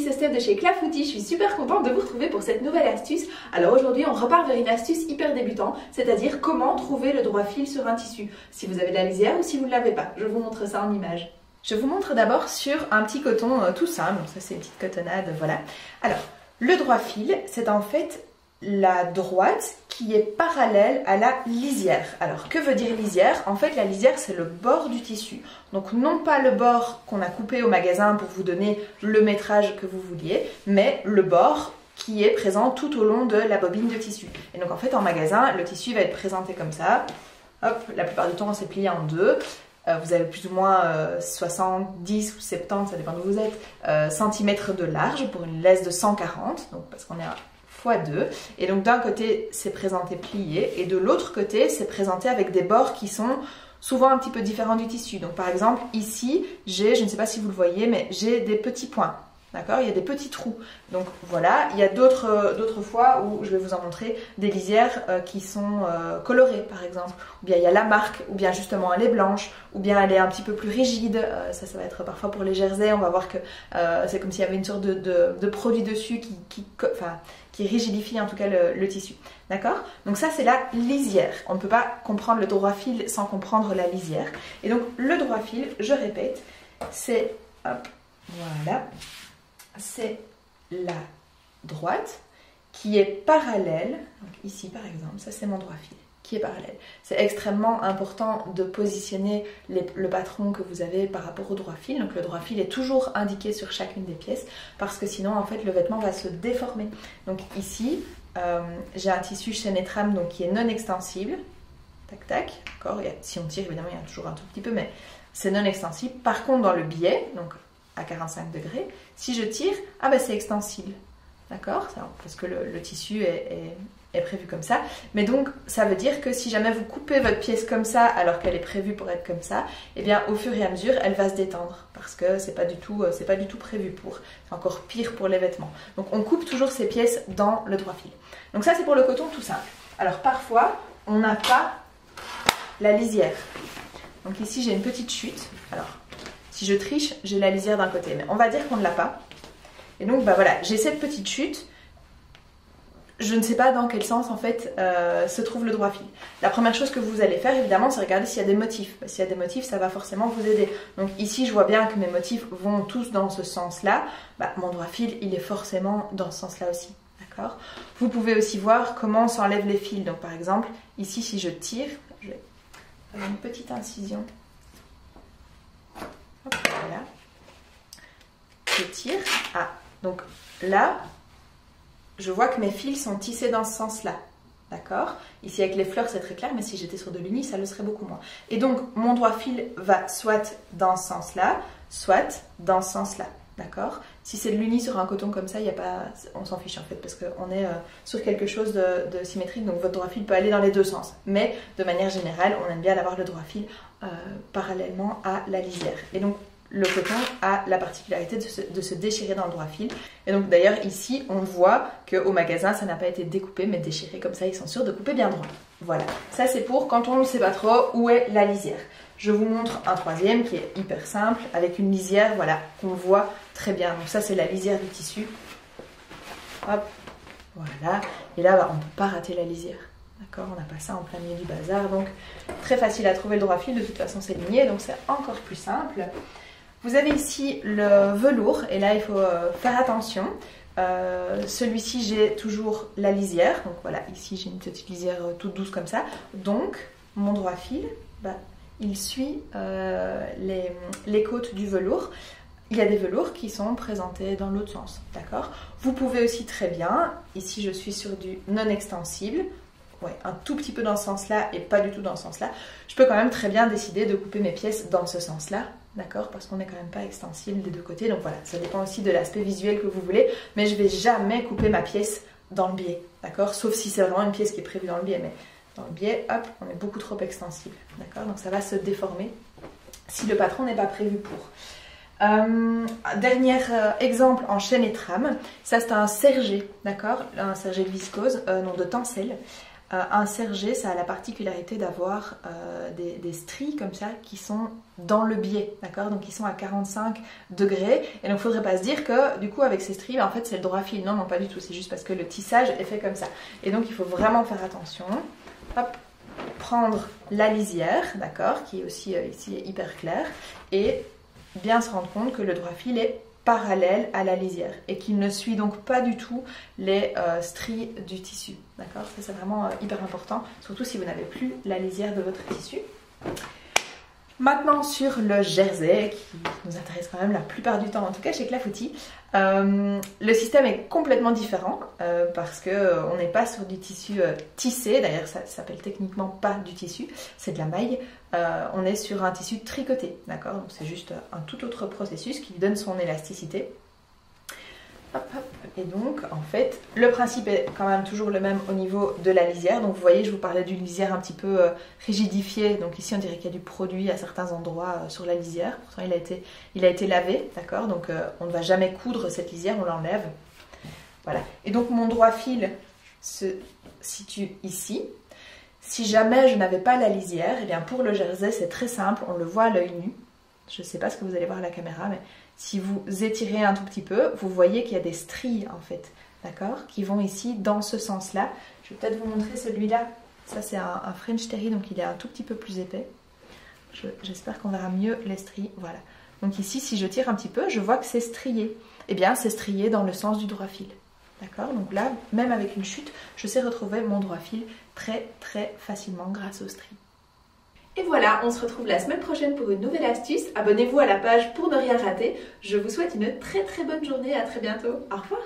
c'est Steph de chez Clafoutis, je suis super contente de vous retrouver pour cette nouvelle astuce. Alors aujourd'hui on repart vers une astuce hyper débutant, c'est-à-dire comment trouver le droit fil sur un tissu, si vous avez de la lisière ou si vous ne l'avez pas. Je vous montre ça en image. Je vous montre d'abord sur un petit coton tout simple, donc ça c'est une petite cotonnade, voilà. Alors, le droit fil, c'est en fait la droite qui est parallèle à la lisière. Alors, que veut dire lisière? En fait, la lisière, c'est le bord du tissu. Donc, non pas le bord qu'on a coupé au magasin pour vous donner le métrage que vous vouliez, mais le bord qui est présent tout au long de la bobine de tissu. Et donc, en fait, en magasin, le tissu va être présenté comme ça. Hop, la plupart du temps, c'est plié en deux. Vous avez plus ou moins 70 ou 70, ça dépend d'où vous êtes, centimètres de large pour une laisse de 140, donc parce qu'on est à x2. Et donc d'un côté, c'est présenté plié, et de l'autre côté, c'est présenté avec des bords qui sont souvent un petit peu différents du tissu. Donc par exemple, ici, j'ai, je ne sais pas si vous le voyez, mais j'ai des petits points. D'accord, il y a des petits trous. Donc voilà, il y a d'autres fois où je vais vous en montrer des lisières qui sont colorées par exemple. Ou bien il y a la marque, ou bien justement elle est blanche, ou bien elle est un petit peu plus rigide. Ça va être parfois pour les jerseys, on va voir que c'est comme s'il y avait une sorte de produit dessus qui rigidifie en tout cas le tissu. D'accord? Donc ça c'est la lisière. On ne peut pas comprendre le droit fil sans comprendre la lisière. Et donc le droit fil, je répète, c'est, hop, voilà. C'est la droite qui est parallèle, donc ici par exemple, ça c'est mon droit fil, qui est parallèle. C'est extrêmement important de positionner le patron que vous avez par rapport au droit fil. Donc le droit fil est toujours indiqué sur chacune des pièces parce que sinon en fait le vêtement va se déformer. Donc ici, j'ai un tissu chez Netram donc, qui est non extensible. Tac tac, d'accord. Si on tire évidemment il y a toujours un tout petit peu, mais c'est non extensible. Par contre dans le biais, donc à 45 degrés, si je tire, ah ben c'est extensible, d'accord, parce que le tissu est prévu comme ça. Mais donc ça veut dire que si jamais vous coupez votre pièce comme ça alors qu'elle est prévue pour être comme ça, et bien au fur et à mesure elle va se détendre parce que c'est pas du tout prévu pour. C'est encore pire pour les vêtements. Donc on coupe toujours ces pièces dans le droit fil. Donc ça c'est pour le coton tout simple. Alors parfois on n'a pas la lisière. Donc ici j'ai une petite chute. Alors si je triche, j'ai la lisière d'un côté, mais on va dire qu'on ne l'a pas. Et donc, bah voilà, j'ai cette petite chute. Je ne sais pas dans quel sens, en fait, se trouve le droit fil. La première chose que vous allez faire, évidemment, c'est regarder s'il y a des motifs. S'il y a des motifs, ça va forcément vous aider. Donc ici, je vois bien que mes motifs vont tous dans ce sens-là. Bah, mon droit fil, il est forcément dans ce sens-là aussi. D'accord ? Vous pouvez aussi voir comment s'enlèvent les fils. Donc, par exemple, ici, si je tire, je vais faire une petite incision. Hop, voilà. Je tire. Ah, donc là, je vois que mes fils sont tissés dans ce sens-là. D'accord? Ici, avec les fleurs, c'est très clair, mais si j'étais sur de l'uni, ça le serait beaucoup moins. Et donc, mon droit fil va soit dans ce sens-là, soit dans ce sens-là. D'accord? Si c'est de l'uni sur un coton comme ça, il y a pas, on s'en fiche en fait, parce qu'on est sur quelque chose de symétrique, donc votre droit fil peut aller dans les deux sens. Mais de manière générale, on aime bien avoir le droit fil parallèlement à la lisière. Et donc, le coton a la particularité de se déchirer dans le droit fil. Et donc d'ailleurs ici, on voit qu'au magasin, ça n'a pas été découpé, mais déchiré comme ça, ils sont sûrs de couper bien droit. Voilà, ça c'est pour quand on ne sait pas trop où est la lisière. Je vous montre un troisième qui est hyper simple, avec une lisière, voilà, qu'on voit très bien. Donc ça c'est la lisière du tissu. Hop, voilà. Et là, bah, on ne peut pas rater la lisière. D'accord, on n'a pas ça en plein milieu du bazar. Donc très facile à trouver le droit fil, de toute façon c'est ligné, donc c'est encore plus simple. Vous avez ici le velours, et là il faut faire attention. Celui-ci, j'ai toujours la lisière. Donc voilà, ici j'ai une petite lisière toute douce comme ça. Donc mon droit fil, bah, il suit les côtes du velours. Il y a des velours qui sont présentés dans l'autre sens. D'accord? Vous pouvez aussi très bien, ici je suis sur du non extensible. Ouais, un tout petit peu dans ce sens-là et pas du tout dans ce sens-là. Je peux quand même très bien décider de couper mes pièces dans ce sens-là, d'accord? Parce qu'on n'est quand même pas extensible des deux côtés. Donc voilà, ça dépend aussi de l'aspect visuel que vous voulez. Mais je ne vais jamais couper ma pièce dans le biais, d'accord? Sauf si c'est vraiment une pièce qui est prévue dans le biais. Mais dans le biais, hop, on est beaucoup trop extensible, d'accord? Donc ça va se déformer si le patron n'est pas prévu pour. Dernier exemple en chaîne et trame. Ça c'est un sergé, d'accord? Un sergé de viscose, non de tencel. un sergé, ça a la particularité d'avoir des stries comme ça qui sont dans le biais, d'accord? Donc qui sont à 45 degrés. Et donc il ne faudrait pas se dire que du coup avec ces stries, en fait c'est le droit fil. Non, non, pas du tout. C'est juste parce que le tissage est fait comme ça. Et donc il faut vraiment faire attention. Hop, prendre la lisière, d'accord, qui est aussi ici hyper claire, et bien se rendre compte que le droit fil est parallèle à la lisière et qu'il ne suit donc pas du tout les stries du tissu, d'accord? Ça c'est vraiment hyper important, surtout si vous n'avez plus la lisière de votre tissu. Maintenant sur le jersey, qui nous intéresse quand même la plupart du temps, en tout cas chez Clafoutis, le système est complètement différent parce qu'on n'est pas sur du tissu tissé, d'ailleurs ça s'appelle techniquement pas du tissu, c'est de la maille, on est sur un tissu tricoté, d'accord? Donc c'est juste un tout autre processus qui lui donne son élasticité. Hop, hop. Et donc en fait le principe est quand même toujours le même au niveau de la lisière. Donc vous voyez, je vous parlais d'une lisière un petit peu rigidifiée, donc ici on dirait qu'il y a du produit à certains endroits sur la lisière, pourtant il a été lavé, d'accord? Donc on ne va jamais coudre cette lisière, on l'enlève, voilà. Et donc mon droit fil se situe ici. Si jamais je n'avais pas la lisière, et bien pour le jersey c'est très simple, on le voit à l'œil nu. Je ne sais pas ce que vous allez voir à la caméra, mais si vous étirez un tout petit peu, vous voyez qu'il y a des stries en fait, d'accord, qui vont ici dans ce sens-là. Je vais peut-être vous montrer celui-là. Ça c'est un French Terry, donc il est un tout petit peu plus épais. J'espère qu'on verra mieux les stries, voilà. Donc ici, si je tire un petit peu, je vois que c'est strié. Eh bien, c'est strié dans le sens du droit fil, d'accord? Donc là, même avec une chute, je sais retrouver mon droit fil très très facilement grâce aux stries. Et voilà, on se retrouve la semaine prochaine pour une nouvelle astuce. Abonnez-vous à la page pour ne rien rater. Je vous souhaite une très très bonne journée, à très bientôt. Au revoir.